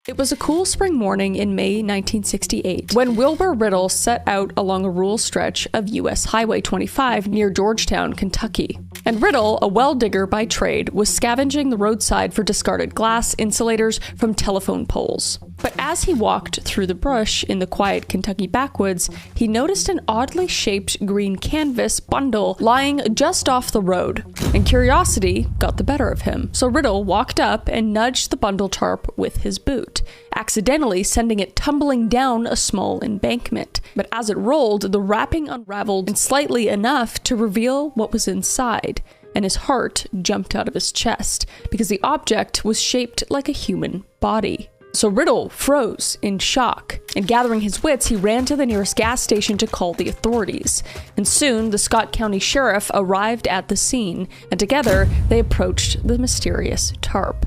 It was a cool spring morning in May 1968 when Wilbur Riddle set out along a rural stretch of U.S. Highway 25 near Georgetown, Kentucky. And Riddle, a well digger by trade, was scavenging the roadside for discarded glass insulators from telephone poles. But as he walked through the brush in the quiet Kentucky backwoods, he noticed an oddly shaped green canvas bundle lying just off the road, and curiosity got the better of him. So Riddle walked up and nudged the bundle tarp with his boot, accidentally sending it tumbling down a small embankment. But as it rolled, the wrapping unraveled slightly enough to reveal what was inside, and his heart jumped out of his chest because the object was shaped like a human body. So Riddle froze in shock, and gathering his wits, he ran to the nearest gas station to call the authorities. And soon, the Scott County Sheriff arrived at the scene, and together, they approached the mysterious tarp.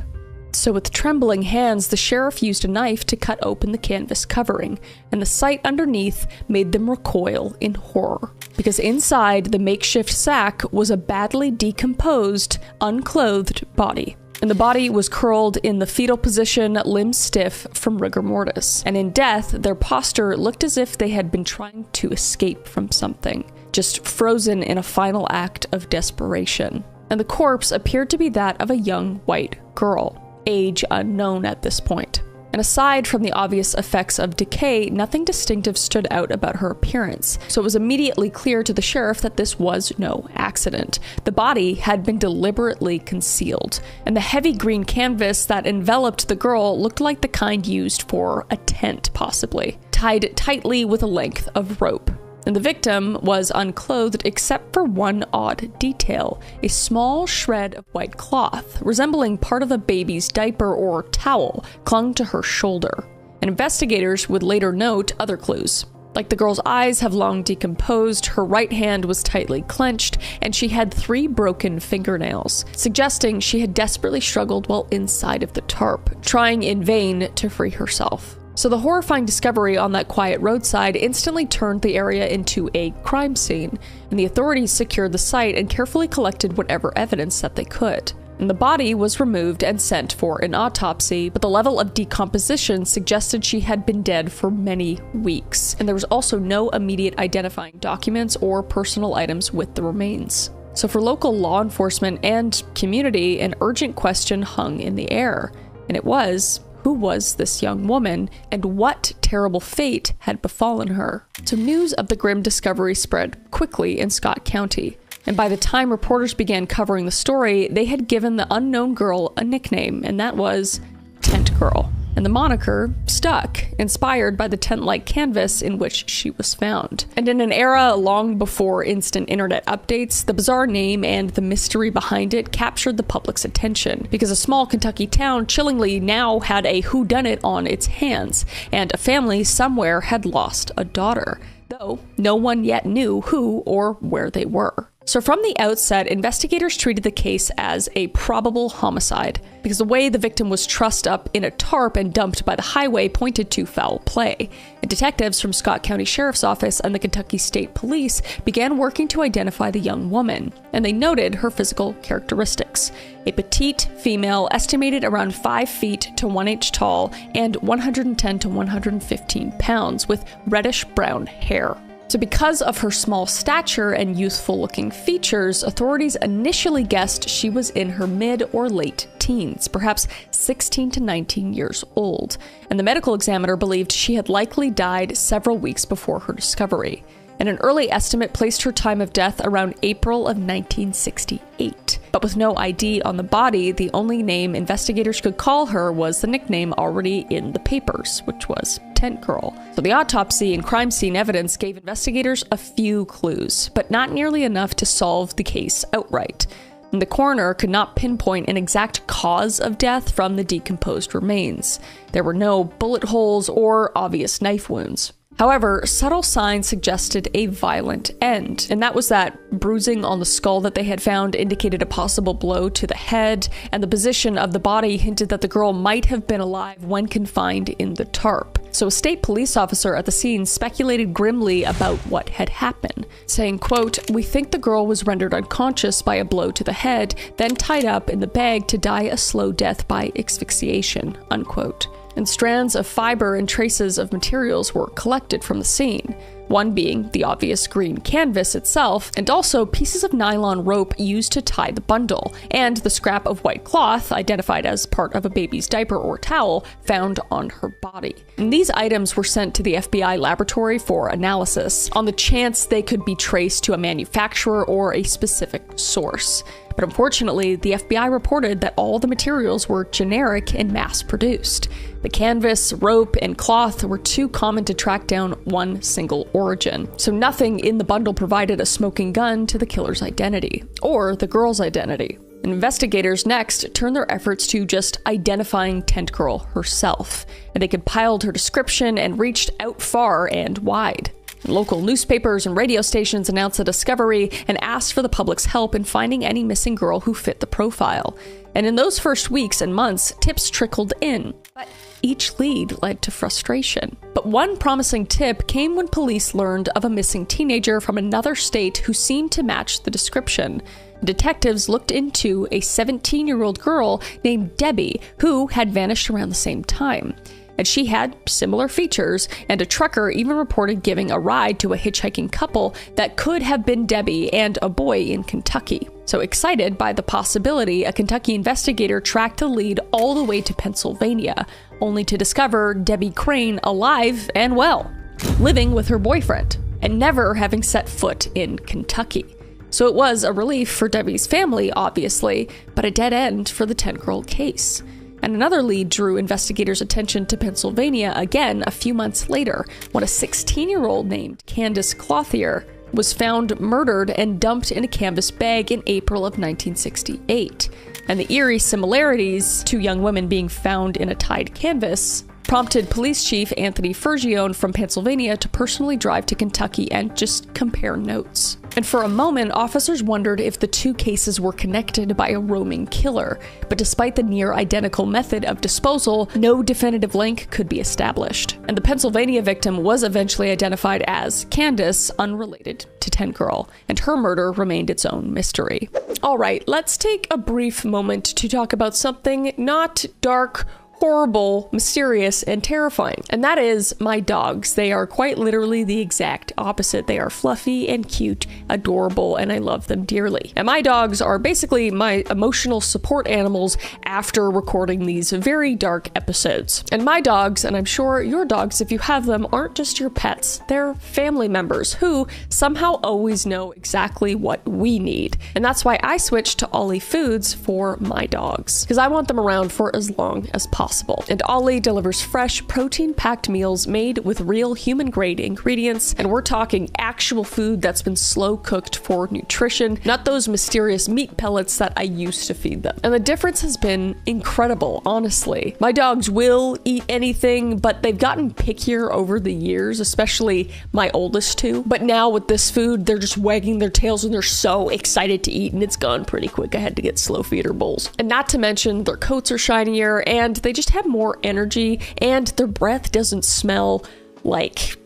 So with trembling hands, the sheriff used a knife to cut open the canvas covering, and the sight underneath made them recoil in horror. Because inside the makeshift sack was a badly decomposed, unclothed body. And the body was curled in the fetal position, limbs stiff from rigor mortis. And in death, their posture looked as if they had been trying to escape from something, just frozen in a final act of desperation. And the corpse appeared to be that of a young white girl, age unknown at this point. And aside from the obvious effects of decay, nothing distinctive stood out about her appearance, so it was immediately clear to the sheriff that this was no accident. The body had been deliberately concealed, and the heavy green canvas that enveloped the girl looked like the kind used for a tent, possibly, tied tightly with a length of rope. And the victim was unclothed except for one odd detail, a small shred of white cloth, resembling part of a baby's diaper or towel, clung to her shoulder. And investigators would later note other clues. Like the girl's eyes have long decomposed, her right hand was tightly clenched, and she had 3 broken fingernails, suggesting she had desperately struggled while inside of the tarp, trying in vain to free herself. So the horrifying discovery on that quiet roadside instantly turned the area into a crime scene, and the authorities secured the site and carefully collected whatever evidence that they could. And the body was removed and sent for an autopsy, but the level of decomposition suggested she had been dead for many weeks, and there was also no immediate identifying documents or personal items with the remains. So for local law enforcement and community, an urgent question hung in the air, and it was, who was this young woman, and what terrible fate had befallen her? So news of the grim discovery spread quickly in Scott County, and by the time reporters began covering the story, they had given the unknown girl a nickname, and that was Tent Girl. And the moniker stuck, inspired by the tent-like canvas in which she was found. And in an era long before instant internet updates, the bizarre name and the mystery behind it captured the public's attention, because a small Kentucky town chillingly now had a whodunit on its hands, and a family somewhere had lost a daughter, though no one yet knew who or where they were. So from the outset, investigators treated the case as a probable homicide, because the way the victim was trussed up in a tarp and dumped by the highway pointed to foul play. And detectives from Scott County Sheriff's Office and the Kentucky State Police began working to identify the young woman, and they noted her physical characteristics. A petite female estimated around 5 feet to 1 inch tall and 110 to 115 pounds with reddish brown hair. So because of her small stature and youthful-looking features, authorities initially guessed she was in her mid or late teens, perhaps 16 to 19 years old, and the medical examiner believed she had likely died several weeks before her discovery. And an early estimate placed her time of death around April of 1968. But with no ID on the body, the only name investigators could call her was the nickname already in the papers, which was Tent Girl. So the autopsy and crime scene evidence gave investigators a few clues, but not nearly enough to solve the case outright. And the coroner could not pinpoint an exact cause of death from the decomposed remains. There were no bullet holes or obvious knife wounds. However, subtle signs suggested a violent end, and that was that bruising on the skull that they had found indicated a possible blow to the head, and the position of the body hinted that the girl might have been alive when confined in the tarp. So a state police officer at the scene speculated grimly about what had happened, saying, quote, "We think the girl was rendered unconscious by a blow to the head, then tied up in the bag to die a slow death by asphyxiation," unquote. and strands of fiber and traces of materials were collected from the scene. One being the obvious green canvas itself, and also pieces of nylon rope used to tie the bundle, and the scrap of white cloth, identified as part of a baby's diaper or towel, found on her body. And these items were sent to the FBI laboratory for analysis, on the chance they could be traced to a manufacturer or a specific source. But unfortunately, the FBI reported that all the materials were generic and mass-produced. The canvas, rope, and cloth were too common to track down one single origin. So nothing in the bundle provided a smoking gun to the killer's identity, or the girl's identity. Investigators next turned their efforts to just identifying Tent Girl herself, and they compiled her description and reached out far and wide. Local newspapers and radio stations announced the discovery and asked for the public's help in finding any missing girl who fit the profile. And in those first weeks and months, tips trickled in, but each lead led to frustration. But one promising tip came when police learned of a missing teenager from another state who seemed to match the description. Detectives looked into a 17-year-old girl named Debbie, who had vanished around the same time. And she had similar features, and a trucker even reported giving a ride to a hitchhiking couple that could have been Debbie and a boy in Kentucky. So excited by the possibility, a Kentucky investigator tracked the lead all the way to Pennsylvania, only to discover Debbie Crane alive and well, living with her boyfriend, and never having set foot in Kentucky. So it was a relief for Debbie's family, obviously, but a dead end for the Tent Girl case. And another lead drew investigators' attention to Pennsylvania again a few months later, when a 16-year-old named Candace Clothier was found murdered and dumped in a canvas bag in April of 1968. And the eerie similarities to young women being found in a tied canvas prompted Police Chief Anthony Fergione from Pennsylvania to personally drive to Kentucky and just compare notes. And for a moment, officers wondered if the two cases were connected by a roaming killer. But despite the near-identical method of disposal, no definitive link could be established. And the Pennsylvania victim was eventually identified as Candace, unrelated to Tent Girl, and her murder remained its own mystery. All right, let's take a brief moment to talk about something not dark, horrible, mysterious, and terrifying. And that is my dogs. They are quite literally the exact opposite. They are fluffy and cute, adorable, and I love them dearly. And my dogs are basically my emotional support animals after recording these very dark episodes. And my dogs, and I'm sure your dogs, if you have them, aren't just your pets. They're family members who somehow always know exactly what we need. And that's why I switched to Ollie Foods for my dogs, because I want them around for as long as possible. And Ollie delivers fresh, protein-packed meals made with real human-grade ingredients, and we're talking actual food that's been slow-cooked for nutrition, not those mysterious meat pellets that I used to feed them. And the difference has been incredible, honestly. My dogs will eat anything, but they've gotten pickier over the years, especially my oldest two. But now with this food, they're just wagging their tails and they're so excited to eat, and it's gone pretty quick. I had to get slow feeder bowls. And not to mention, their coats are shinier, and they just have more energy, and their breath doesn't smell like,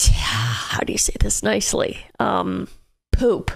how do you say this nicely? Poop.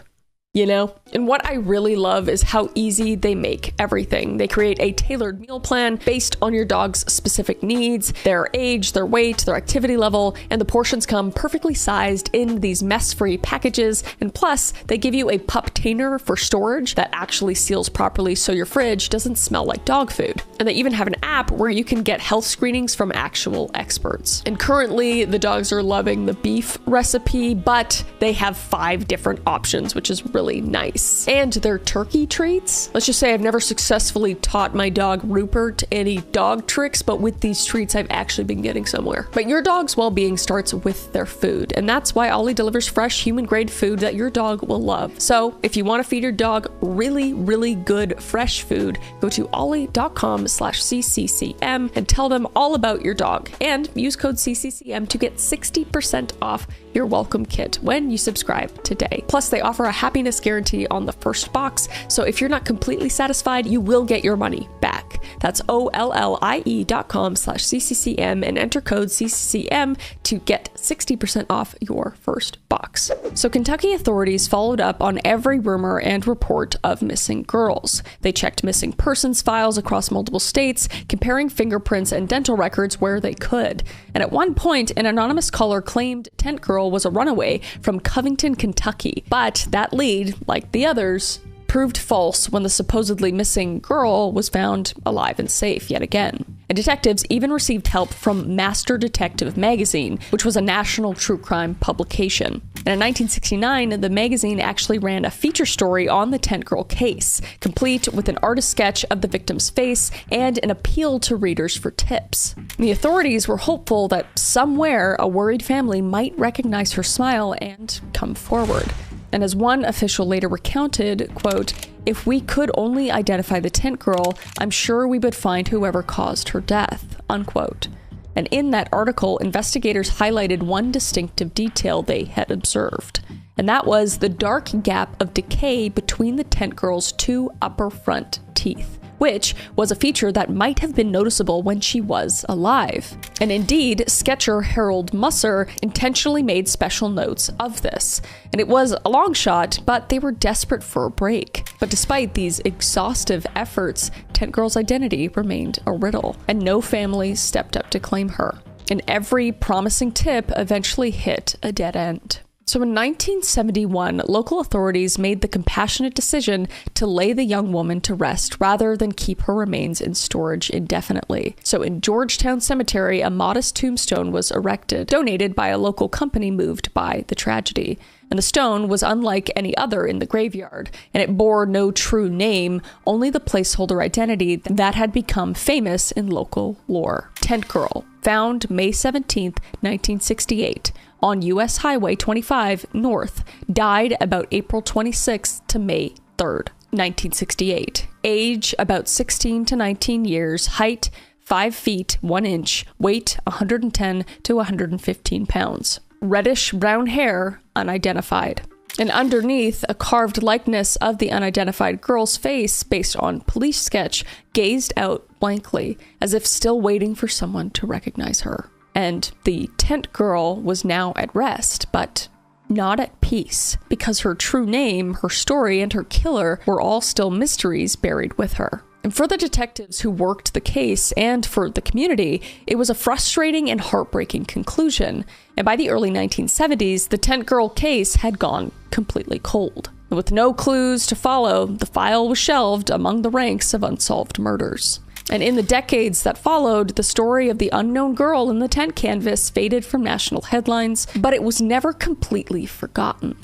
You know? And what I really love is how easy they make everything. They create a tailored meal plan based on your dog's specific needs, their age, their weight, their activity level, and the portions come perfectly sized in these mess-free packages. And plus, they give you a pup tainer for storage that actually seals properly so your fridge doesn't smell like dog food. And they even have an app where you can get health screenings from actual experts. And currently, the dogs are loving the beef recipe, but they have 5 different options, which is really nice. And their turkey treats. Let's just say I've never successfully taught my dog Rupert any dog tricks, but with these treats, I've actually been getting somewhere. But your dog's well-being starts with their food, and that's why Ollie delivers fresh, human-grade food that your dog will love. So if you want to feed your dog really, really good, fresh food, go to ollie.com/CCCM and tell them all about your dog, and use code CCCM to get 60% off your welcome kit when you subscribe today. Plus, they offer a happiness guarantee on the first box, so if you're not completely satisfied, you will get your money back. That's ollie.com/CCCM and enter code CCCM to get 60% off your first box. box. So Kentucky authorities followed up on every rumor and report of missing girls. They checked missing persons files across multiple states, comparing fingerprints and dental records where they could. And at one point, an anonymous caller claimed Tent Girl was a runaway from Covington, Kentucky. But that lead, like the others, proved false when the supposedly missing girl was found alive and safe yet again. And detectives even received help from Master Detective magazine, which was a national true crime publication. And in 1969, the magazine actually ran a feature story on the Tent Girl case, complete with an artist sketch of the victim's face and an appeal to readers for tips. The authorities were hopeful that somewhere a worried family might recognize her smile and come forward. And as one official later recounted, quote, "If we could only identify the Tent Girl, I'm sure we would find whoever caused her death," unquote. And in that article, investigators highlighted one distinctive detail they had observed, and that was the dark gap of decay between the Tent Girl's two upper front teeth, which was a feature that might have been noticeable when she was alive. And indeed, sketcher Harold Musser intentionally made special notes of this. And it was a long shot, but they were desperate for a break. But despite these exhaustive efforts, Tent Girl's identity remained a riddle, and no family stepped up to claim her. And every promising tip eventually hit a dead end. So in 1971, local authorities made the compassionate decision to lay the young woman to rest rather than keep her remains in storage indefinitely. So in Georgetown Cemetery, a modest tombstone was erected, donated by a local company moved by the tragedy. And the stone was unlike any other in the graveyard, and it bore no true name, only the placeholder identity that had become famous in local lore. Tent Girl, found May 17th, 1968. On U.S. Highway 25 North, died about April 26th to May 3rd, 1968. Age about 16 to 19 years, height 5 feet 1 inch, weight 110 to 115 pounds. Reddish brown hair, unidentified. And underneath, a carved likeness of the unidentified girl's face based on police sketch gazed out blankly, as if still waiting for someone to recognize her. And the Tent Girl was now at rest, but not at peace, because her true name, her story, and her killer were all still mysteries buried with her. And for the detectives who worked the case and for the community, it was a frustrating and heartbreaking conclusion. And by the early 1970s, the Tent Girl case had gone completely cold. And with no clues to follow, the file was shelved among the ranks of unsolved murders. And in the decades that followed, the story of the unknown girl in the tent canvas faded from national headlines, but it was never completely forgotten.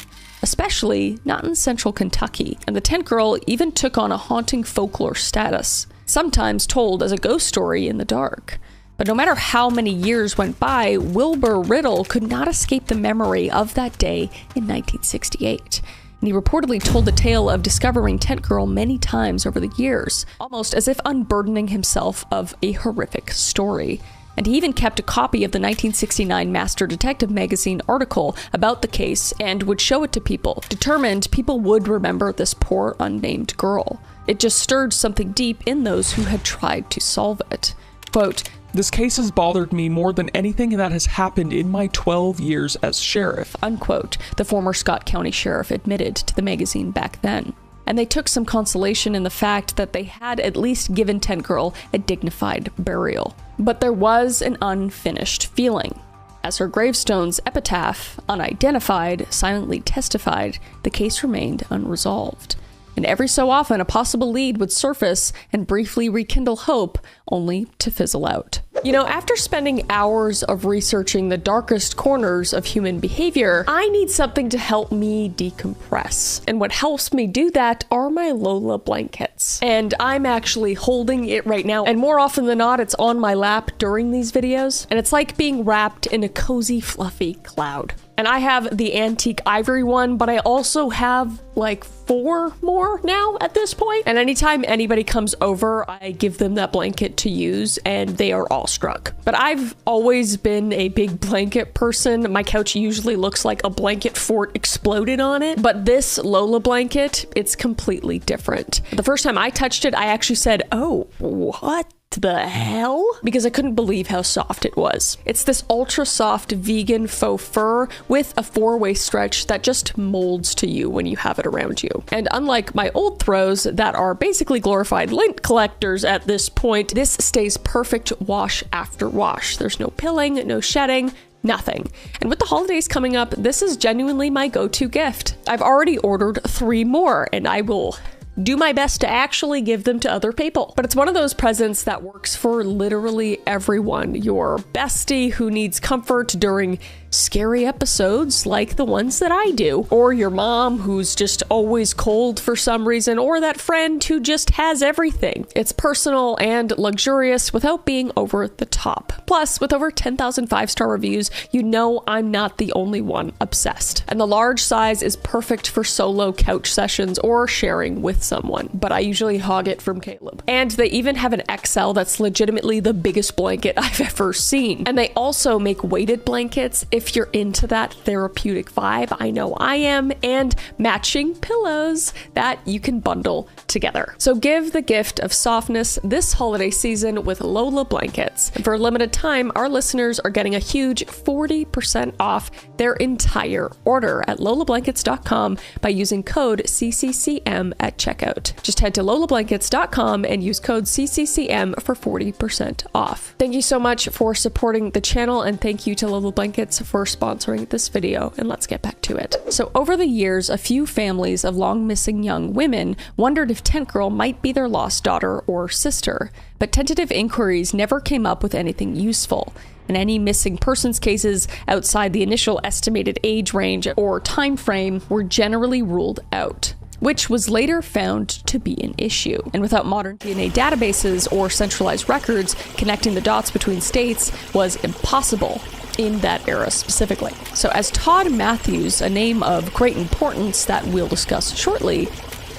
Especially not in central Kentucky. And the Tent Girl even took on a haunting folklore status, sometimes told as a ghost story in the dark. But no matter how many years went by, Wilbur Riddle could not escape the memory of that day in 1968. And he reportedly told the tale of discovering Tent Girl many times over the years, almost as if unburdening himself of a horrific story. And he even kept a copy of the 1969 Master Detective magazine article about the case and would show it to people, determined people would remember this poor unnamed girl. It just stirred something deep in those who had tried to solve it. Quote, "This case has bothered me more than anything that has happened in my 12 years as sheriff," unquote, the former Scott County sheriff admitted to the magazine back then. And they took some consolation in the fact that they had at least given Tent Girl a dignified burial. But there was an unfinished feeling. As her gravestone's epitaph, unidentified, silently testified, the case remained unresolved. And every so often, a possible lead would surface and briefly rekindle hope, only to fizzle out. You know, after spending hours of researching the darkest corners of human behavior, I need something to help me decompress. And what helps me do that are my Lola blankets. And I'm actually holding it right now, and more often than not, it's on my lap during these videos. And it's like being wrapped in a cozy, fluffy cloud. And I have the antique ivory one, but I also have like 4 more now at this point. And anytime anybody comes over, I give them that blanket to use and they are awestruck. But I've always been a big blanket person. My couch usually looks like a blanket fort exploded on it. But this Lola blanket, it's completely different. The first time I touched it, I actually said, "Oh, what the hell? Because I couldn't believe how soft it was. It's this ultra soft vegan faux fur with a 4-way stretch that just molds to you when you have it around you. And unlike my old throws that are basically glorified lint collectors at this point, this stays perfect wash after wash. There's no pilling, no shedding, nothing. And with the holidays coming up, this is genuinely my go-to gift. I've already ordered 3 more, and I will do my best to actually give them to other people. But it's one of those presents that works for literally everyone. Your bestie who needs comfort during scary episodes like the ones that I do, or your mom who's just always cold for some reason, or that friend who just has everything. It's personal and luxurious without being over the top. Plus, with over 10,000 5-star reviews, you know I'm not the only one obsessed. And the large size is perfect for solo couch sessions or sharing with someone, but I usually hog it from Caleb. And they even have an XL that's legitimately the biggest blanket I've ever seen. And they also make weighted blankets if you're into that therapeutic vibe. I know I am. And matching pillows that you can bundle together. So give the gift of softness this holiday season with Lola blankets. And for a limited time, our listeners are getting a huge 40% off their entire order at lolablankets.com by using code CCCM at checkout. Just head to lolablankets.com and use code CCCM for 40% off. Thank you so much for supporting the channel, and thank you to Lola Blankets for sponsoring this video, and let's get back to it. So over the years, a few families of long missing young women wondered if Tent Girl might be their lost daughter or sister, but tentative inquiries never came up with anything useful. And any missing persons cases outside the initial estimated age range or time frame were generally ruled out, which was later found to be an issue. And without modern DNA databases or centralized records, connecting the dots between states was impossible in that era specifically. So as Todd Matthews, a name of great importance that we'll discuss shortly,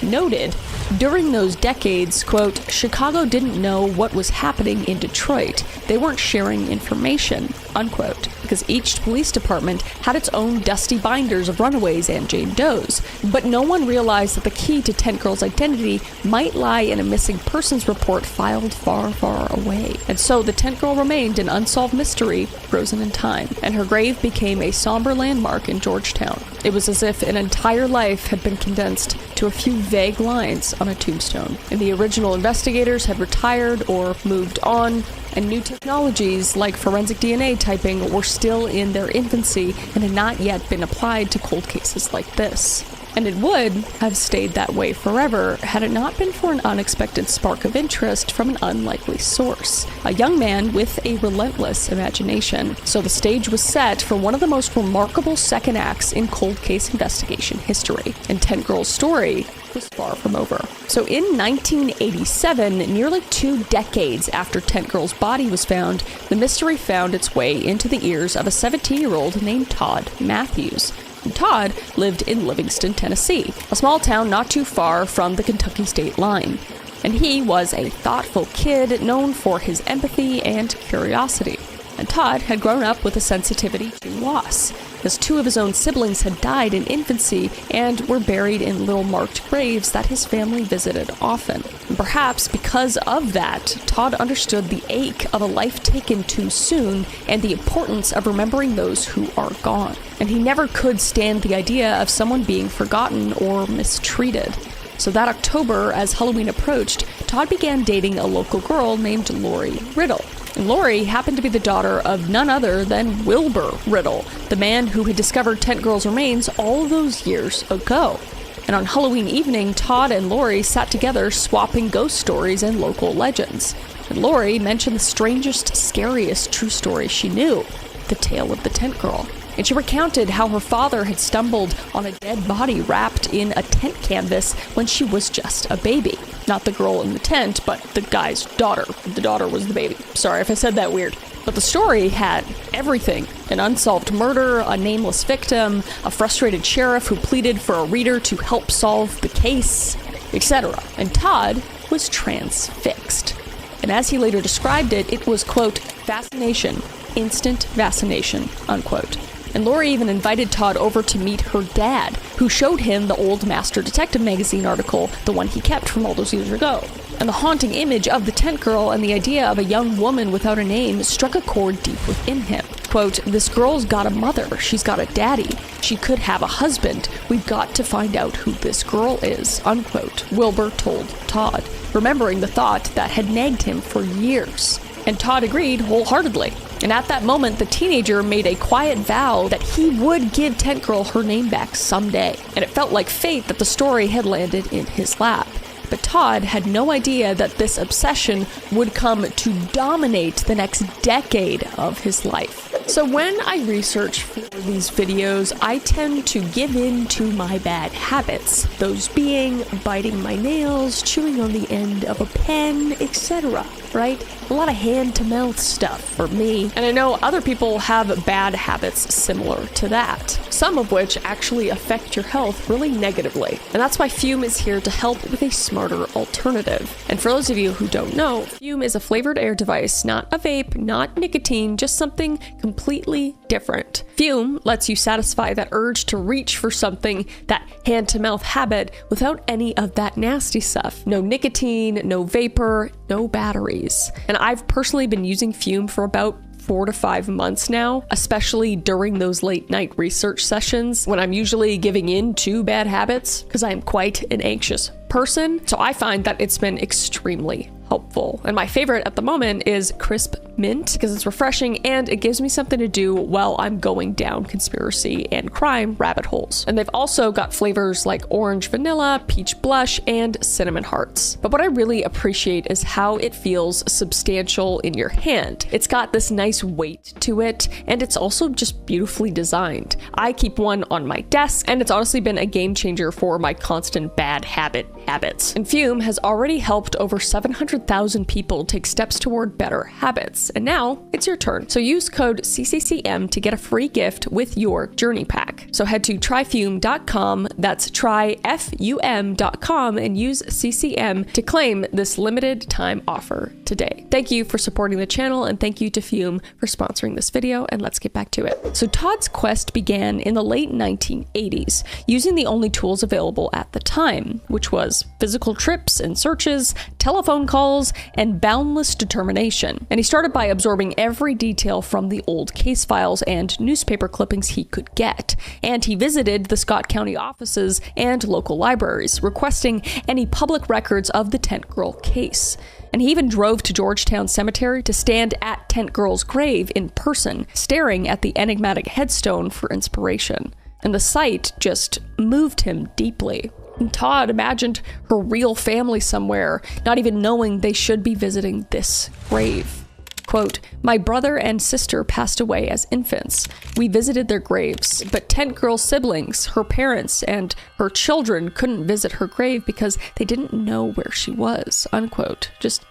noted, during those decades, quote, Chicago didn't know what was happening in Detroit. They weren't sharing information, unquote, because each police department had its own dusty binders of runaways and Jane Does. But no one realized that the key to Tent Girl's identity might lie in a missing persons report filed far, far away. And so the Tent Girl remained an unsolved mystery, frozen in time, and her grave became a somber landmark in Georgetown. It was as if an entire life had been condensed to a few vague lines on a tombstone. And the original investigators had retired or moved on, and new technologies like forensic DNA typing were still in their infancy and had not yet been applied to cold cases like this. And it would have stayed that way forever had it not been for an unexpected spark of interest from an unlikely source. A young man with a relentless imagination. So the stage was set for one of the most remarkable second acts in cold case investigation history. And Tent Girl's story was far from over. So in 1987, nearly 2 decades after Tent Girl's body was found, the mystery found its way into the ears of a 17-year-old named Todd Matthews. And Todd lived in Livingston, Tennessee, a small town not too far from the Kentucky state line. And he was a thoughtful kid known for his empathy and curiosity. And Todd had grown up with a sensitivity to loss, as 2 of his own siblings had died in infancy and were buried in little marked graves that his family visited often. And perhaps because of that, Todd understood the ache of a life taken too soon and the importance of remembering those who are gone. And he never could stand the idea of someone being forgotten or mistreated. So that October, as Halloween approached, Todd began dating a local girl named Lori Riddle. And Lori happened to be the daughter of none other than Wilbur Riddle, the man who had discovered Tent Girl's remains all those years ago. And on Halloween evening, Todd and Lori sat together swapping ghost stories and local legends. And Lori mentioned the strangest, scariest true story she knew, the tale of the Tent Girl. And she recounted how her father had stumbled on a dead body wrapped in a tent canvas when she was just a baby. Not the girl in the tent, but the guy's daughter. The daughter was the baby. Sorry if I said that weird. But the story had everything. An unsolved murder, a nameless victim, a frustrated sheriff who pleaded for a reader to help solve the case, etc. And Todd was transfixed. And as he later described it, it was, quote, fascination, instant fascination, unquote. And Lori even invited Todd over to meet her dad, who showed him the old Master Detective magazine article, the one he kept from all those years ago. And the haunting image of the tent girl and the idea of a young woman without a name struck a chord deep within him. Quote, "This girl's got a mother, she's got a daddy, she could have a husband, we've got to find out who this girl is," unquote, Wilbur told Todd, remembering the thought that had nagged him for years. And Todd agreed wholeheartedly. And at that moment, the teenager made a quiet vow that he would give Tent Girl her name back someday. And it felt like fate that the story had landed in his lap. But Todd had no idea that this obsession would come to dominate the next decade of his life. So when I research for these videos, I tend to give in to my bad habits. Those being biting my nails, chewing on the end of a pen, etc. Right? A lot of hand-to-mouth stuff for me. And I know other people have bad habits similar to that, some of which actually affect your health really negatively. And that's why Fume is here to help with a smarter alternative. And for those of you who don't know, Fume is a flavored air device, not a vape, not nicotine, just something completely different. Fume lets you satisfy that urge to reach for something, that hand-to-mouth habit, without any of that nasty stuff. No nicotine, no vapor, no batteries. And I've personally been using Fume for about 4 to 5 months now, especially during those late night research sessions when I'm usually giving in to bad habits because I am quite an anxious person. So I find that it's been extremely helpful. And my favorite at the moment is Crisp Mint because it's refreshing and it gives me something to do while I'm going down conspiracy and crime rabbit holes. And they've also got flavors like orange vanilla, peach blush, and cinnamon hearts. But what I really appreciate is how it feels substantial in your hand. It's got this nice weight to it, and it's also just beautifully designed. I keep one on my desk, and it's honestly been a game changer for my constant bad habits. And Fume has already helped over 700,000 people take steps toward better habits. And now it's your turn. So use code CCCM to get a free gift with your journey pack. So head to tryfume.com, that's tryfum.com, and use CCM to claim this limited time offer today. Thank you for supporting the channel, and thank you to Fume for sponsoring this video, and let's get back to it. So Todd's quest began in the late 1980s, using the only tools available at the time, which was physical trips and searches, telephone calls, and boundless determination. And he started by absorbing every detail from the old case files and newspaper clippings he could get. And he visited the Scott County offices and local libraries, requesting any public records of the Tent Girl case. And he even drove to Georgetown Cemetery to stand at Tent Girl's grave in person, staring at the enigmatic headstone for inspiration. And the sight just moved him deeply. And Todd imagined her real family somewhere, not even knowing they should be visiting this grave. Quote, "My brother and sister passed away as infants. We visited their graves, but Tent Girl's siblings, her parents, and her children couldn't visit her grave because they didn't know where she was," unquote. Just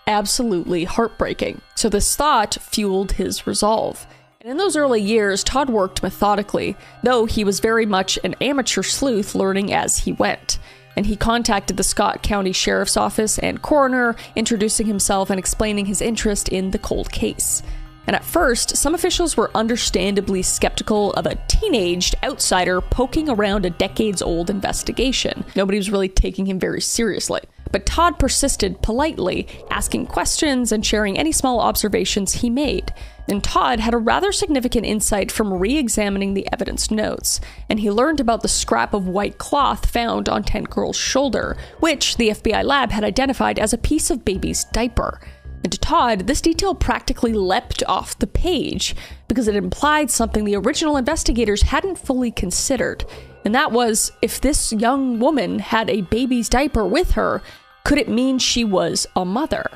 absolutely heartbreaking. So this thought fueled his resolve. And in those early years, Todd worked methodically, though he was very much an amateur sleuth learning as he went. And he contacted the Scott County Sheriff's Office and coroner, introducing himself and explaining his interest in the cold case. And at first, some officials were understandably skeptical of a teenaged outsider poking around a decades-old investigation. Nobody was really taking him very seriously. But Todd persisted politely, asking questions and sharing any small observations he made. And Todd had a rather significant insight from re-examining the evidence notes, and he learned about the scrap of white cloth found on Tent Girl's shoulder, which the FBI lab had identified as a piece of baby's diaper. And to Todd, this detail practically leapt off the page because it implied something the original investigators hadn't fully considered. And that was, if this young woman had a baby's diaper with her, could it mean she was a mother?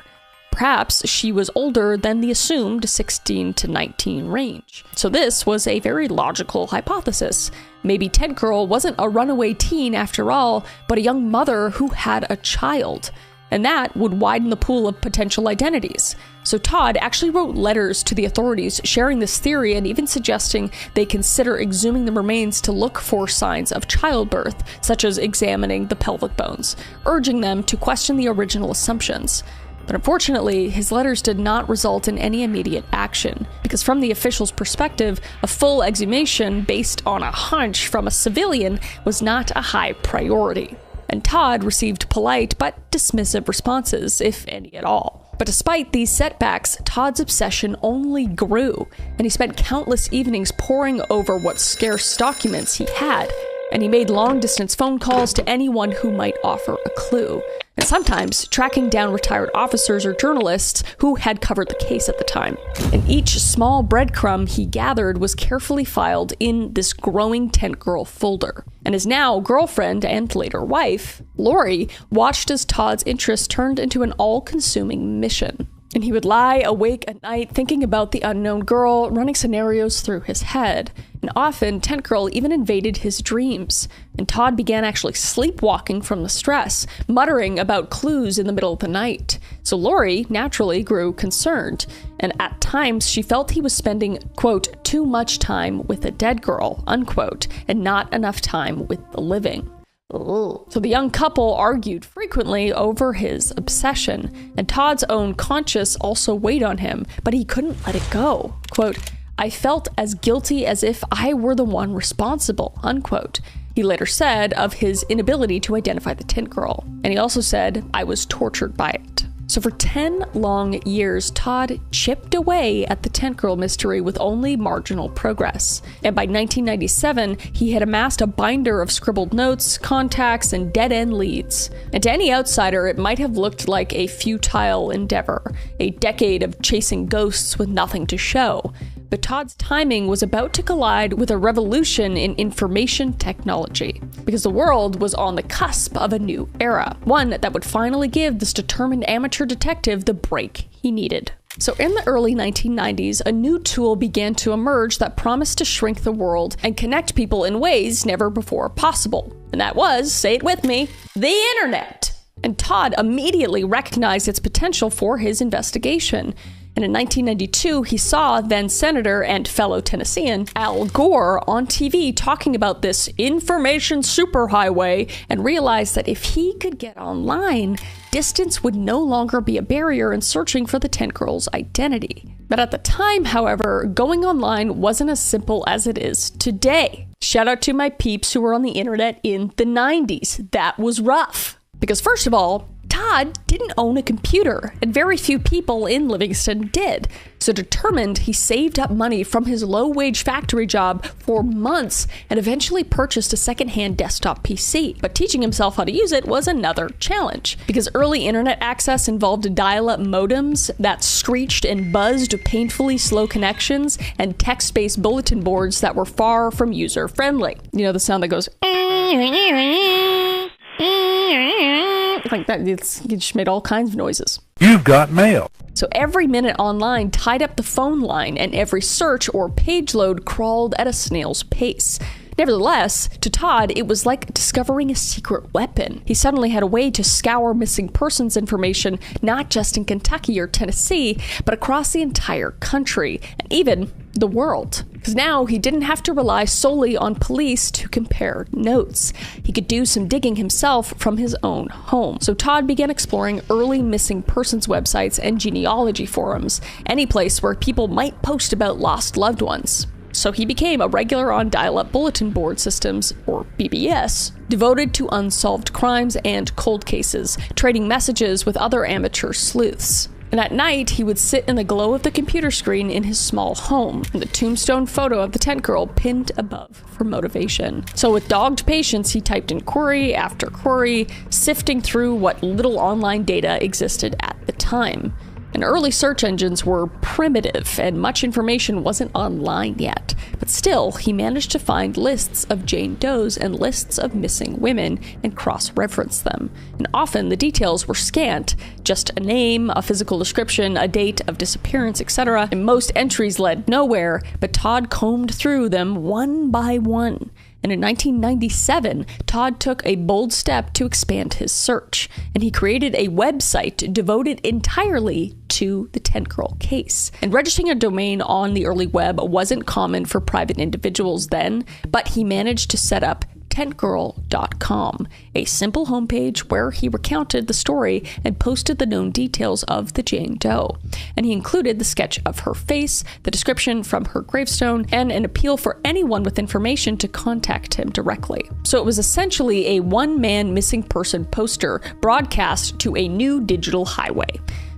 Perhaps she was older than the assumed 16 to 19 range. So this was a very logical hypothesis. Maybe Tent Girl wasn't a runaway teen after all, but a young mother who had a child. And that would widen the pool of potential identities. So Todd actually wrote letters to the authorities sharing this theory and even suggesting they consider exhuming the remains to look for signs of childbirth, such as examining the pelvic bones, urging them to question the original assumptions. But unfortunately, his letters did not result in any immediate action, because from the official's perspective, a full exhumation based on a hunch from a civilian was not a high priority. And and Todd received polite but dismissive responses, if any at all. But despite these setbacks, Todd's obsession only grew, and he spent countless evenings poring over what scarce documents he had, and he made long-distance phone calls to anyone who might offer a clue, and sometimes tracking down retired officers or journalists who had covered the case at the time. And each small breadcrumb he gathered was carefully filed in this growing tent girl folder. And his now girlfriend and later wife, Lori, watched as Todd's interest turned into an all-consuming mission. And he would lie awake at night thinking about the unknown girl, running scenarios through his head. And often, Tent Girl even invaded his dreams. And Todd began actually sleepwalking from the stress, muttering about clues in the middle of the night. So Lori naturally grew concerned. And at times, she felt he was spending, quote, too much time with a dead girl, unquote, and not enough time with the living. So the young couple argued frequently over his obsession, and Todd's own conscience also weighed on him, but he couldn't let it go. Quote, I felt as guilty as if I were the one responsible, unquote. He later said of his inability to identify the tent girl, and he also said, I was tortured by it. So for 10 long years, Todd chipped away at the tent girl mystery with only marginal progress. And by 1997, he had amassed a binder of scribbled notes, contacts, and dead-end leads. And to any outsider, it might have looked like a futile endeavor, a decade of chasing ghosts with nothing to show. But Todd's timing was about to collide with a revolution in information technology, because the world was on the cusp of a new era, one that would finally give this determined amateur detective the break he needed. So in the early 1990s, a new tool began to emerge that promised to shrink the world and connect people in ways never before possible. And that was, say it with me, the internet. And Todd immediately recognized its potential for his investigation. And in 1992, he saw then-Senator and fellow Tennessean Al Gore on TV talking about this information superhighway and realized that if he could get online, distance would no longer be a barrier in searching for the tent girl's identity. But at the time, however, going online wasn't as simple as it is today. Shout out to my peeps who were on the internet in the 90s. That was rough. Because first of all, Todd didn't own a computer, and very few people in Livingston did. So determined, he saved up money from his low-wage factory job for months and eventually purchased a second-hand desktop PC. But teaching himself how to use it was another challenge, because early internet access involved dial-up modems that screeched and buzzed painfully slow connections and text-based bulletin boards that were far from user-friendly. You know, the sound that goes like that. It just made all kinds of noises. You've got mail. So every minute online tied up the phone line, and every search or page load crawled at a snail's pace. Nevertheless, to Todd, it was like discovering a secret weapon. He suddenly had a way to scour missing persons information, not just in Kentucky or Tennessee, but across the entire country, and even the world. Because now he didn't have to rely solely on police to compare notes. He could do some digging himself from his own home. So Todd began exploring early missing persons websites and genealogy forums, any place where people might post about lost loved ones. So he became a regular on dial-up bulletin board systems, or BBS, devoted to unsolved crimes and cold cases, trading messages with other amateur sleuths. And at night, he would sit in the glow of the computer screen in his small home, and the tombstone photo of the tent girl pinned above for motivation. So with dogged patience, he typed in query after query, sifting through what little online data existed at the time. And early search engines were primitive, and much information wasn't online yet. But still, he managed to find lists of Jane Does and lists of missing women and cross-reference them. And often the details were scant, just a name, a physical description, a date of disappearance, etc. And most entries led nowhere, but Todd combed through them one by one. And in 1997, Todd took a bold step to expand his search, and he created a website devoted entirely to the tent girl case. And registering a domain on the early web wasn't common for private individuals then, but he managed to set up tentgirl.com, a simple homepage where he recounted the story and posted the known details of the Jane Doe. And he included the sketch of her face, the description from her gravestone, and an appeal for anyone with information to contact him directly. So it was essentially a one-man missing person poster broadcast to a new digital highway.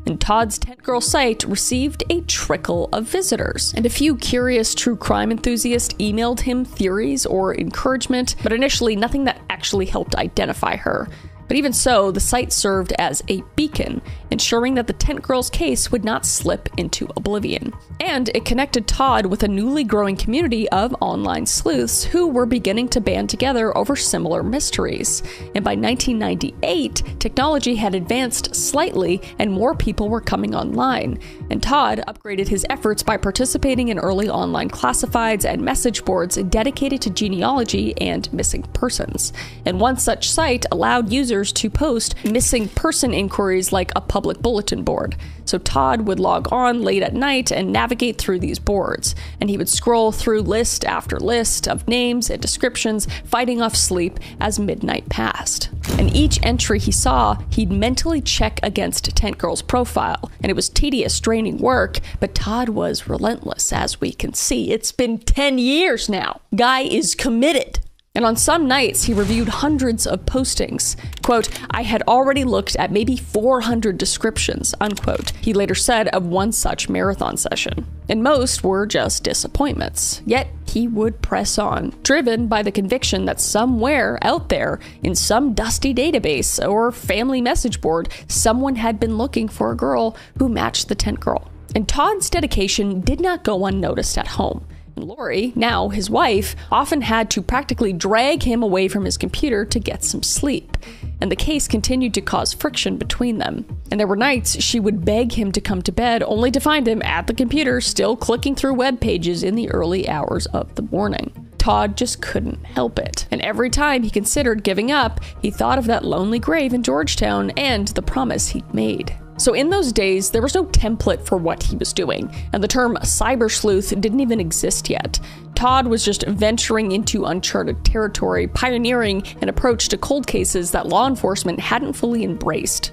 And Todd's Tent Girl site received a trickle of visitors, and a few curious true crime enthusiasts emailed him theories or encouragement, but initially nothing that actually helped identify her. But even so, the site served as a beacon, ensuring that the Tent Girl's case would not slip into oblivion. And it connected Todd with a newly growing community of online sleuths who were beginning to band together over similar mysteries. And by 1998, technology had advanced slightly and more people were coming online. And Todd upgraded his efforts by participating in early online classifieds and message boards dedicated to genealogy and missing persons. And one such site allowed users to post missing person inquiries like a public bulletin board. So Todd would log on late at night and navigate through these boards, and he would scroll through list after list of names and descriptions, fighting off sleep as midnight passed. And each entry he saw, he'd mentally check against Tent Girl's profile, and it was tedious, draining work, but Todd was relentless, as we can see. It's been 10 years now. Guy is committed. And on some nights, he reviewed hundreds of postings. Quote, "I had already looked at maybe 400 descriptions," unquote. He later said of one such marathon session. And most were just disappointments. Yet he would press on, driven by the conviction that somewhere out there, in some dusty database or family message board, someone had been looking for a girl who matched the Tent Girl. And Todd's dedication did not go unnoticed at home. Lori, now his wife, often had to practically drag him away from his computer to get some sleep. And the case continued to cause friction between them. And there were nights she would beg him to come to bed, only to find him at the computer still clicking through web pages in the early hours of the morning. Todd just couldn't help it. And every time he considered giving up, he thought of that lonely grave in Georgetown and the promise he'd made. So in those days, there was no template for what he was doing, and the term cyber sleuth didn't even exist yet. Todd was just venturing into uncharted territory, pioneering an approach to cold cases that law enforcement hadn't fully embraced,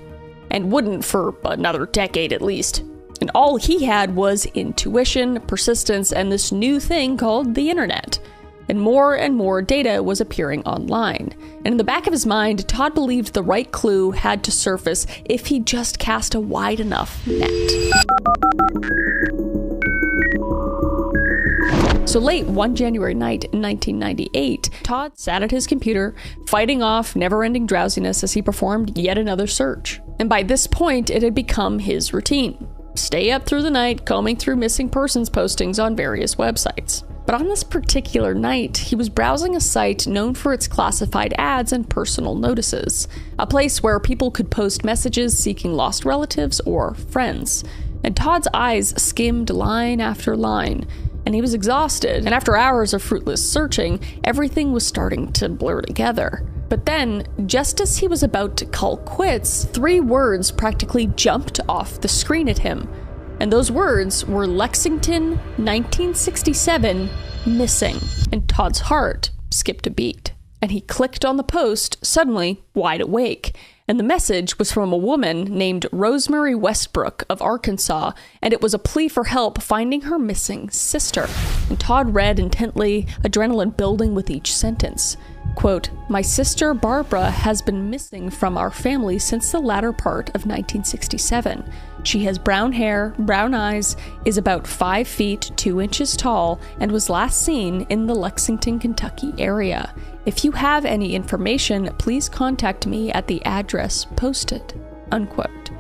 and wouldn't for another decade at least. And all he had was intuition, persistence, and this new thing called the internet. And more data was appearing online. And in the back of his mind, Todd believed the right clue had to surface if he just cast a wide enough net. So late one January night in 1998, Todd sat at his computer, fighting off never-ending drowsiness as he performed yet another search. And by this point, it had become his routine. Stay up through the night, combing through missing persons postings on various websites. But on this particular night, he was browsing a site known for its classified ads and personal notices, a place where people could post messages seeking lost relatives or friends. And Todd's eyes skimmed line after line, and he was exhausted, and after hours of fruitless searching, everything was starting to blur together. But then, just as he was about to call quits, 3 words practically jumped off the screen at him. And those words were Lexington, 1967, missing. And Todd's heart skipped a beat. And he clicked on the post, suddenly wide awake. And the message was from a woman named Rosemary Westbrook of Arkansas, and it was a plea for help finding her missing sister. And Todd read intently, adrenaline building with each sentence. Quote, "My sister Barbara has been missing from our family since the latter part of 1967. She has brown hair, brown eyes, is about 5 feet 2 inches tall, and was last seen in the Lexington, Kentucky area. If you have any information, please contact me at the address posted." Unquote.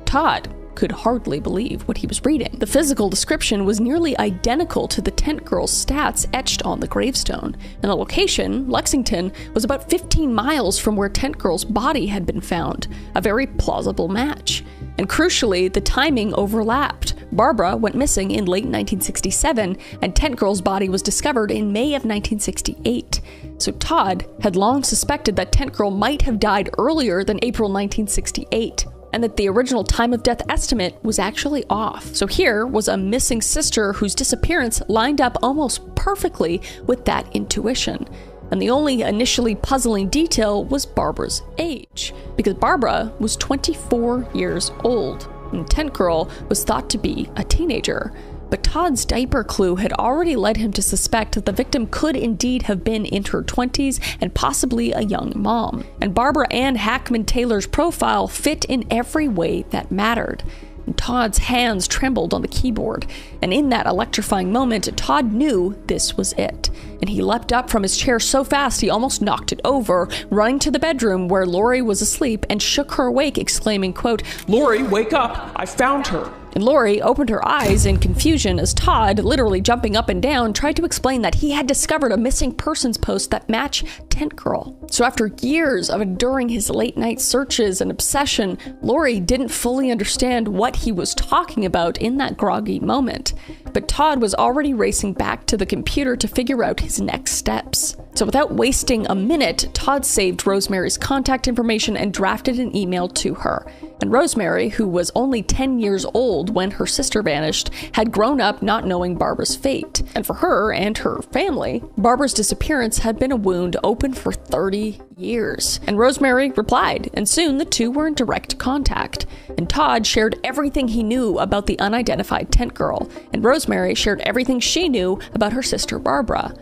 Todd could hardly believe what he was reading. The physical description was nearly identical to the Tent Girl's stats etched on the gravestone, and the location, Lexington, was about 15 miles from where Tent Girl's body had been found, a very plausible match. And crucially, the timing overlapped. Barbara went missing in late 1967, and Tent Girl's body was discovered in May of 1968. So Todd had long suspected that Tent Girl might have died earlier than April 1968. And that the original time of death estimate was actually off. So here was a missing sister whose disappearance lined up almost perfectly with that intuition. And the only initially puzzling detail was Barbara's age, because Barbara was 24 years old, and Tent Girl was thought to be a teenager. But Todd's diaper clue had already led him to suspect that the victim could indeed have been in her 20s and possibly a young mom. And Barbara Ann Hackman Taylor's profile fit in every way that mattered. And Todd's hands trembled on the keyboard, and in that electrifying moment, Todd knew this was it. And he leapt up from his chair so fast he almost knocked it over, running to the bedroom where Lori was asleep and shook her awake, exclaiming, quote, "Lori, wake up! I found her!" And Lori opened her eyes in confusion as Todd, literally jumping up and down, tried to explain that he had discovered a missing persons post that matched Tent Girl. So after years of enduring his late-night searches and obsession, Lori didn't fully understand what he was talking about in that groggy moment. But Todd was already racing back to the computer to figure out his next steps. So without wasting a minute, Todd saved Rosemary's contact information and drafted an email to her. And Rosemary, who was only 10 years old when her sister vanished, had grown up not knowing Barbara's fate. And for her and her family, Barbara's disappearance had been a wound open for 30 years. And Rosemary replied, and soon the two were in direct contact. And Todd shared everything he knew about the unidentified Tent Girl, and Rosemary shared everything she knew about her sister Barbara.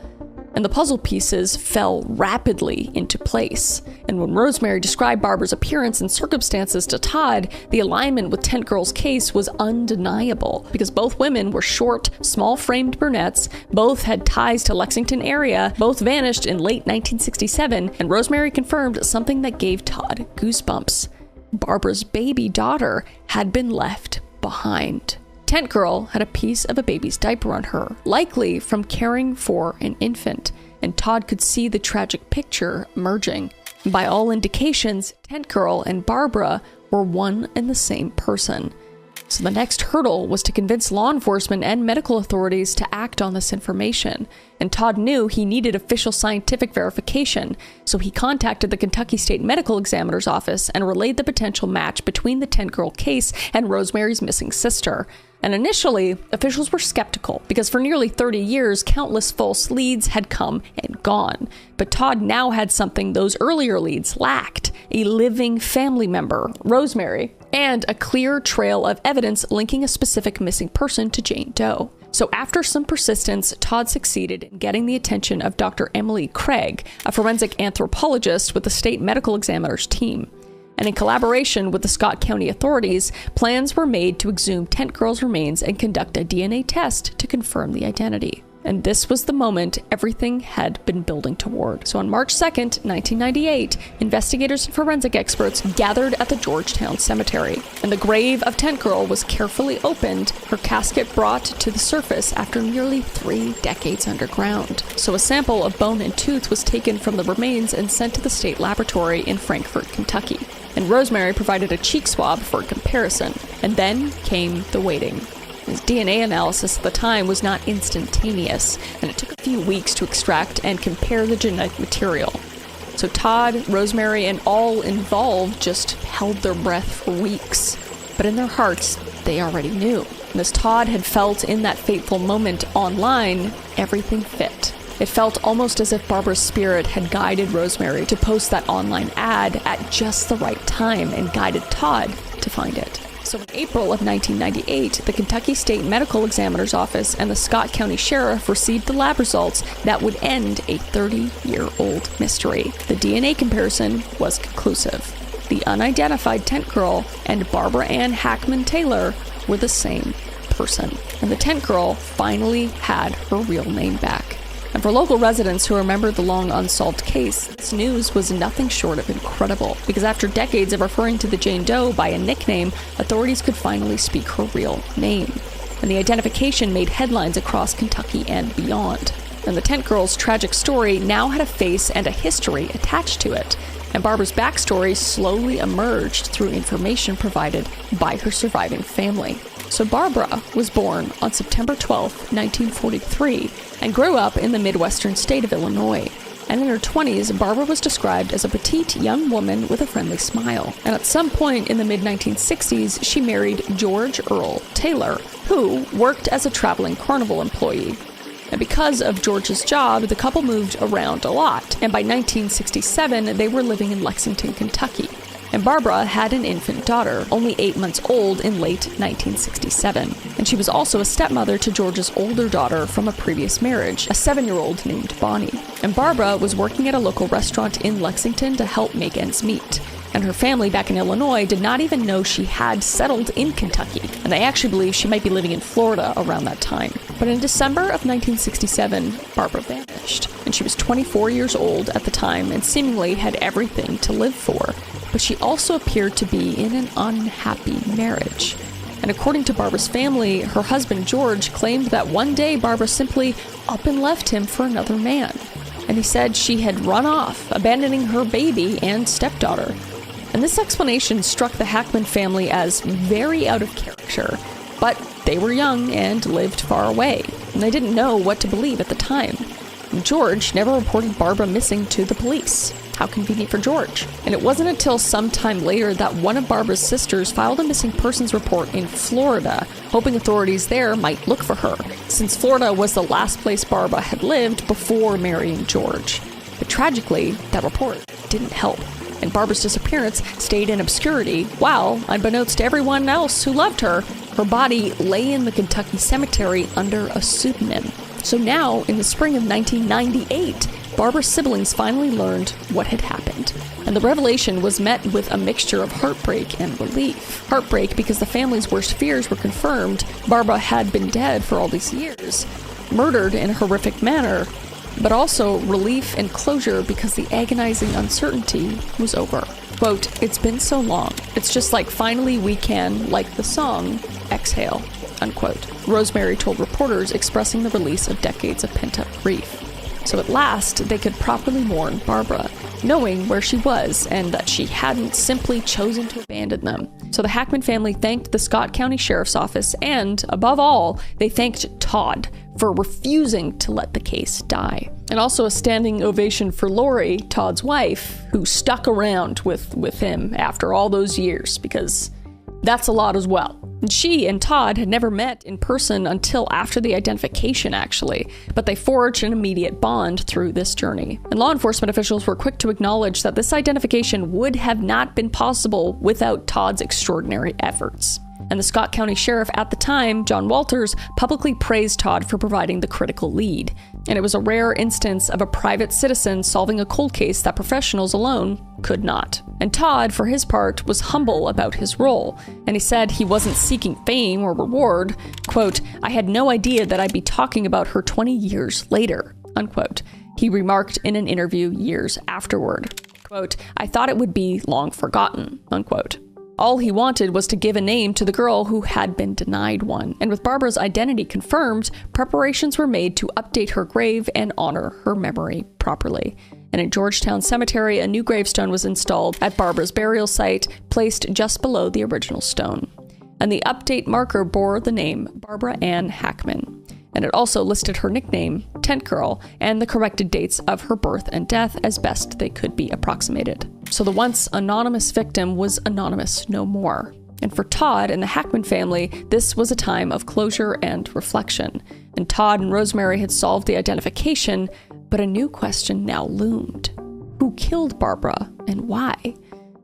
And the puzzle pieces fell rapidly into place. And when Rosemary described Barbara's appearance and circumstances to Todd, the alignment with Tent Girl's case was undeniable, because both women were short, small-framed brunettes, both had ties to Lexington area, both vanished in late 1967, and Rosemary confirmed something that gave Todd goosebumps. Barbara's baby daughter had been left behind. Tent Girl had a piece of a baby's diaper on her, likely from caring for an infant, and Todd could see the tragic picture emerging. By all indications, Tent Girl and Barbara were one and the same person. So the next hurdle was to convince law enforcement and medical authorities to act on this information. And Todd knew he needed official scientific verification, so he contacted the Kentucky State Medical Examiner's office and relayed the potential match between the Tent Girl case and Rosemary's missing sister. And initially, officials were skeptical, because for nearly 30 years, countless false leads had come and gone. But Todd now had something those earlier leads lacked: a living family member, Rosemary, and a clear trail of evidence linking a specific missing person to Jane Doe. So after some persistence, Todd succeeded in getting the attention of Dr. Emily Craig, a forensic anthropologist with the state medical examiner's team. And in collaboration with the Scott County authorities, plans were made to exhume Tent Girl's remains and conduct a DNA test to confirm the identity. And this was the moment everything had been building toward. So on March 2nd, 1998, investigators and forensic experts gathered at the Georgetown Cemetery, and the grave of Tent Girl was carefully opened, her casket brought to the surface after nearly 3 decades underground. So a sample of bone and tooth was taken from the remains and sent to the state laboratory in Frankfort, Kentucky. And Rosemary provided a cheek swab for comparison. And then came the waiting. His DNA analysis at the time was not instantaneous, and it took a few weeks to extract and compare the genetic material. So Todd, Rosemary, and all involved just held their breath for weeks. But in their hearts, they already knew. And as Todd had felt in that fateful moment online, everything fit. It felt almost as if Barbara's spirit had guided Rosemary to post that online ad at just the right time and guided Todd to find it. So in April of 1998, the Kentucky State Medical Examiner's Office and the Scott County Sheriff received the lab results that would end a 30-year-old mystery. The DNA comparison was conclusive. The unidentified Tent Girl and Barbara Ann Hackman Taylor were the same person. And the Tent Girl finally had her real name back. And for local residents who remember the long unsolved case, this news was nothing short of incredible, because after decades of referring to the Jane Doe by a nickname, authorities could finally speak her real name. And the identification made headlines across Kentucky and beyond. And the Tent Girl's tragic story now had a face and a history attached to it. And Barbara's backstory slowly emerged through information provided by her surviving family. So Barbara was born on September 12, 1943, and grew up in the Midwestern state of Illinois. And in her 20s, Barbara was described as a petite young woman with a friendly smile. And at some point in the mid-1960s, she married George Earl Taylor, who worked as a traveling carnival employee. And because of George's job, the couple moved around a lot. And by 1967, they were living in Lexington, Kentucky. And Barbara had an infant daughter, only 8 months old, in late 1967. And she was also a stepmother to George's older daughter from a previous marriage, a 7-year-old named Bonnie. And Barbara was working at a local restaurant in Lexington to help make ends meet. And her family back in Illinois did not even know she had settled in Kentucky, and they actually believed she might be living in Florida around that time. But in December of 1967, Barbara vanished, and she was 24 years old at the time and seemingly had everything to live for. But she also appeared to be in an unhappy marriage. And according to Barbara's family, her husband George claimed that one day Barbara simply up and left him for another man. And he said she had run off, abandoning her baby and stepdaughter. And this explanation struck the Hackman family as very out of character. But they were young and lived far away, and they didn't know what to believe at the time. And George never reported Barbara missing to the police. How convenient for George. And it wasn't until some time later that one of Barbara's sisters filed a missing persons report in Florida, hoping authorities there might look for her, since Florida was the last place Barbara had lived before marrying George. But tragically, that report didn't help. And Barbara's disappearance stayed in obscurity, while, unbeknownst to everyone else who loved her, her body lay in the Kentucky cemetery under a pseudonym. So now, in the spring of 1998, Barbara's siblings finally learned what had happened. And the revelation was met with a mixture of heartbreak and relief. Heartbreak because the family's worst fears were confirmed. Barbara had been dead for all these years, murdered in a horrific manner, but also relief and closure because the agonizing uncertainty was over. Quote, "It's been so long. It's just like finally we can, like the song, exhale," unquote. Rosemary told reporters, expressing the release of decades of pent-up grief. So at last, they could properly mourn Barbara, knowing where she was and that she hadn't simply chosen to abandon them. So the Hackman family thanked the Scott County Sheriff's Office and, above all, they thanked Todd for refusing to let the case die. And also a standing ovation for Lori, Todd's wife, who stuck around with him after all those years, because that's a lot as well. And she and Todd had never met in person until after the identification, actually, but they forged an immediate bond through this journey. And law enforcement officials were quick to acknowledge that this identification would have not been possible without Todd's extraordinary efforts. And the Scott County Sheriff at the time, John Walters, publicly praised Todd for providing the critical lead. And it was a rare instance of a private citizen solving a cold case that professionals alone could not. And Todd, for his part, was humble about his role. And he said he wasn't seeking fame or reward. Quote, "I had no idea that I'd be talking about her 20 years later," unquote. He remarked in an interview years afterward. Quote, "I thought it would be long forgotten," unquote. All he wanted was to give a name to the girl who had been denied one. And with Barbara's identity confirmed, preparations were made to update her grave and honor her memory properly. And in Georgetown Cemetery, a new gravestone was installed at Barbara's burial site, placed just below the original stone. And the update marker bore the name Barbara Ann Hackman. And it also listed her nickname, Tent Girl, and the corrected dates of her birth and death as best they could be approximated. So the once anonymous victim was anonymous no more. And for Todd and the Hackman family, this was a time of closure and reflection. And Todd and Rosemary had solved the identification, but a new question now loomed. Who killed Barbara and why?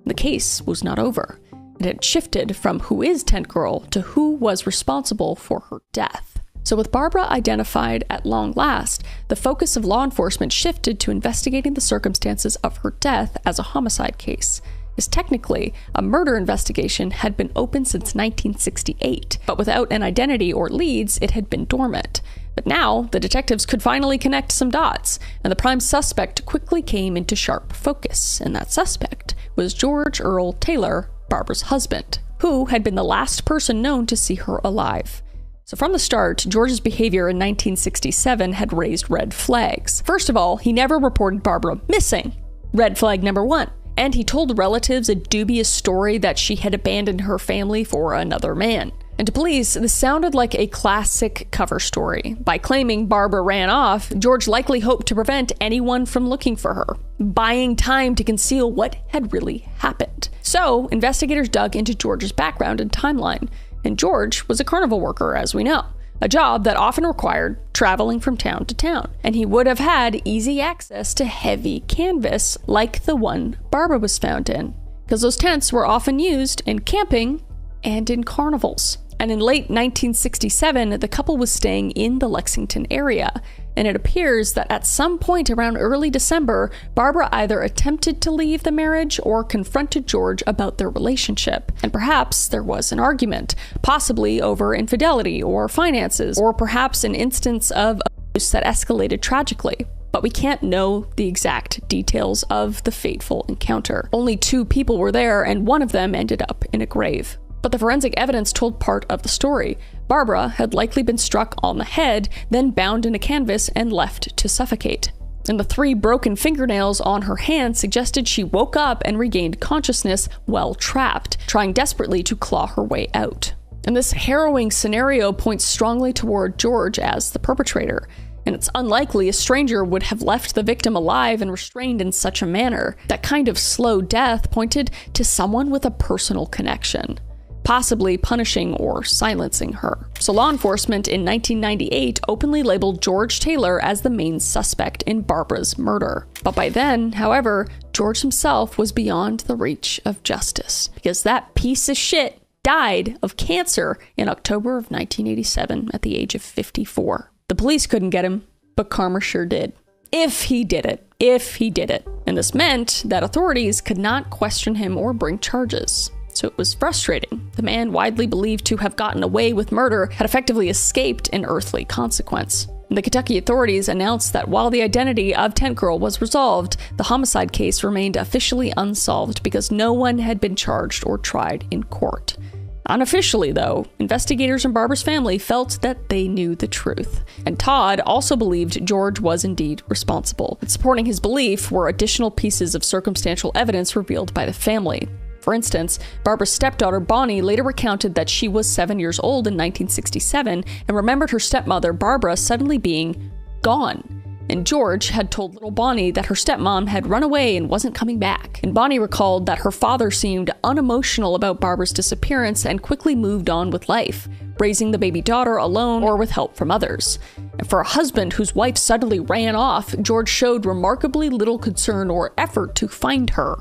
The case was not over. It had shifted from who is Tent Girl to who was responsible for her death. So with Barbara identified at long last, the focus of law enforcement shifted to investigating the circumstances of her death as a homicide case. As technically, a murder investigation had been open since 1968, but without an identity or leads, it had been dormant. But now, the detectives could finally connect some dots, and the prime suspect quickly came into sharp focus, and that suspect was George Earl Taylor, Barbara's husband, who had been the last person known to see her alive. So from the start, George's behavior in 1967 had raised red flags. First of all, he never reported Barbara missing. Red flag number one. And he told relatives a dubious story that she had abandoned her family for another man. And to police, this sounded like a classic cover story. By claiming Barbara ran off, George likely hoped to prevent anyone from looking for her, buying time to conceal what had really happened. So, investigators dug into George's background and timeline. And George was a carnival worker, as we know. a job that often required traveling from town to town. And he would have had easy access to heavy canvas like the one Barbara was found in, because those tents were often used in camping and in carnivals. And in late 1967, the couple was staying in the Lexington area, and it appears that at some point around early December, Barbara either attempted to leave the marriage or confronted George about their relationship. And perhaps there was an argument, possibly over infidelity or finances, or perhaps an instance of abuse that escalated tragically. But we can't know the exact details of the fateful encounter. Only 2 people were there, and one of them ended up in a grave. But the forensic evidence told part of the story. Barbara had likely been struck on the head, then bound in a canvas and left to suffocate. And the 3 broken fingernails on her hand suggested she woke up and regained consciousness while trapped, trying desperately to claw her way out. And this harrowing scenario points strongly toward George as the perpetrator. And it's unlikely a stranger would have left the victim alive and restrained in such a manner. That kind of slow death pointed to someone with a personal connection, possibly punishing or silencing her. So law enforcement in 1998 openly labeled George Taylor as the main suspect in Barbara's murder. But by then, however, George himself was beyond the reach of justice, because that piece of shit died of cancer in October of 1987 at the age of 54. The police couldn't get him, but karma sure did. If he did it. And this meant that authorities could not question him or bring charges. So it was frustrating. The man, widely believed to have gotten away with murder, had effectively escaped an earthly consequence. The Kentucky authorities announced that while the identity of Tent Girl was resolved, the homicide case remained officially unsolved because no one had been charged or tried in court. Unofficially, though, investigators in Barbara's family felt that they knew the truth. And Todd also believed George was indeed responsible. But supporting his belief were additional pieces of circumstantial evidence revealed by the family. For instance, Barbara's stepdaughter Bonnie later recounted that she was 7 years old in 1967 and remembered her stepmother Barbara suddenly being gone. And George had told little Bonnie that her stepmom had run away and wasn't coming back. And Bonnie recalled that her father seemed unemotional about Barbara's disappearance and quickly moved on with life, raising the baby daughter alone or with help from others. And for a husband whose wife suddenly ran off, George showed remarkably little concern or effort to find her.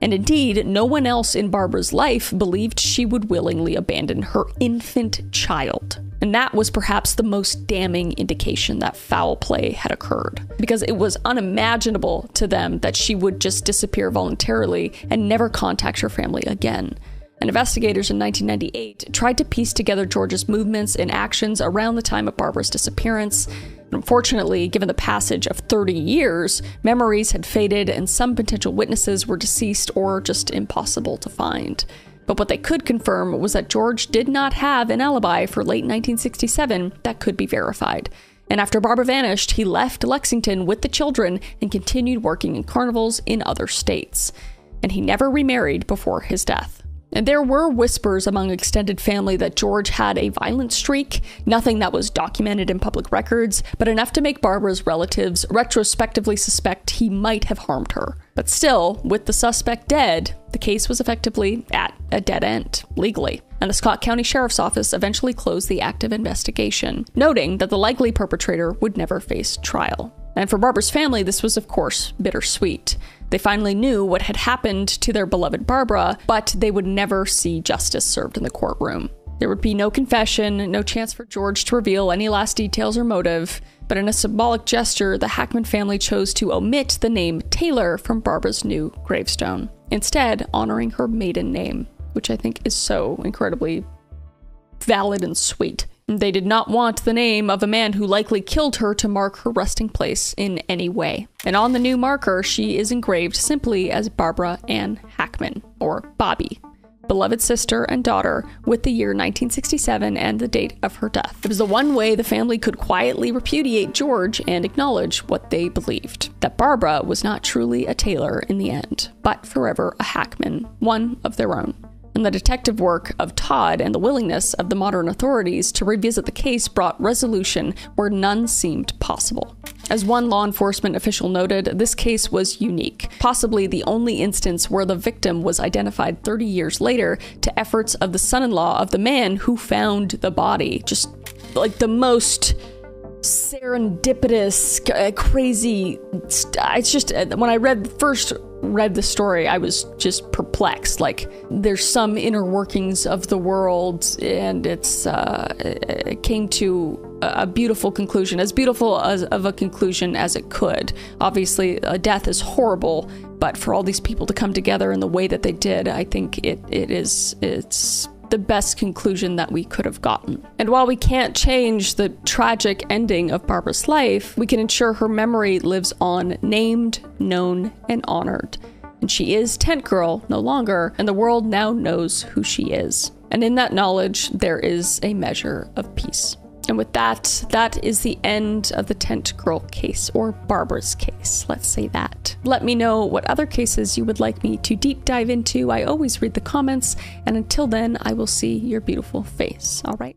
And indeed, no one else in Barbara's life believed she would willingly abandon her infant child. And that was perhaps the most damning indication that foul play had occurred, because it was unimaginable to them that she would just disappear voluntarily and never contact her family again. And investigators in 1998 tried to piece together George's movements and actions around the time of Barbara's disappearance. Unfortunately, given the passage of 30 years, memories had faded and some potential witnesses were deceased or just impossible to find. But what they could confirm was that George did not have an alibi for late 1967 that could be verified. And after Barbara vanished, he left Lexington with the children and continued working in carnivals in other states. And he never remarried before his death. And there were whispers among extended family that George had a violent streak, nothing that was documented in public records, but enough to make Barbara's relatives retrospectively suspect he might have harmed her. But still, with the suspect dead, the case was effectively at a dead end, legally. And the Scott County Sheriff's Office eventually closed the active investigation, noting that the likely perpetrator would never face trial. And for Barbara's family, this was, of course, bittersweet. They finally knew what had happened to their beloved Barbara, but they would never see justice served in the courtroom. There would be no confession, no chance for George to reveal any last details or motive, but in a symbolic gesture, the Hackman family chose to omit the name Taylor from Barbara's new gravestone, instead honoring her maiden name, which I think is so incredibly valid and sweet. They did not want the name of a man who likely killed her to mark her resting place in any way. And on the new marker, she is engraved simply as Barbara Ann Hackman, or Bobby, beloved sister and daughter, with the year 1967 and the date of her death. It was the one way the family could quietly repudiate George and acknowledge what they believed, that Barbara was not truly a Taylor in the end, but forever a Hackman, one of their own. And the detective work of Todd and the willingness of the modern authorities to revisit the case brought resolution where none seemed possible. As one law enforcement official noted, this case was unique, possibly the only instance where the victim was identified 30 years later to efforts of the son-in-law of the man who found the body. Just like the most serendipitous, crazy. It's just, when I first read the story, I was just perplexed. Like, there's some inner workings of the world, and it came to a beautiful conclusion, as beautiful of a conclusion as it could. Obviously, a death is horrible, but for all these people to come together in the way that they did, I think it's the best conclusion that we could have gotten. And while we can't change the tragic ending of Barbara's life, we can ensure her memory lives on, named, known, and honored. And she is Tent Girl no longer, and the world now knows who she is. And in that knowledge, there is a measure of peace. And with that, that is the end of the Tent Girl case, or Barbara's case. Let's say that. Let me know what other cases you would like me to deep dive into. I always read the comments, and until then, I will see your beautiful face. All right.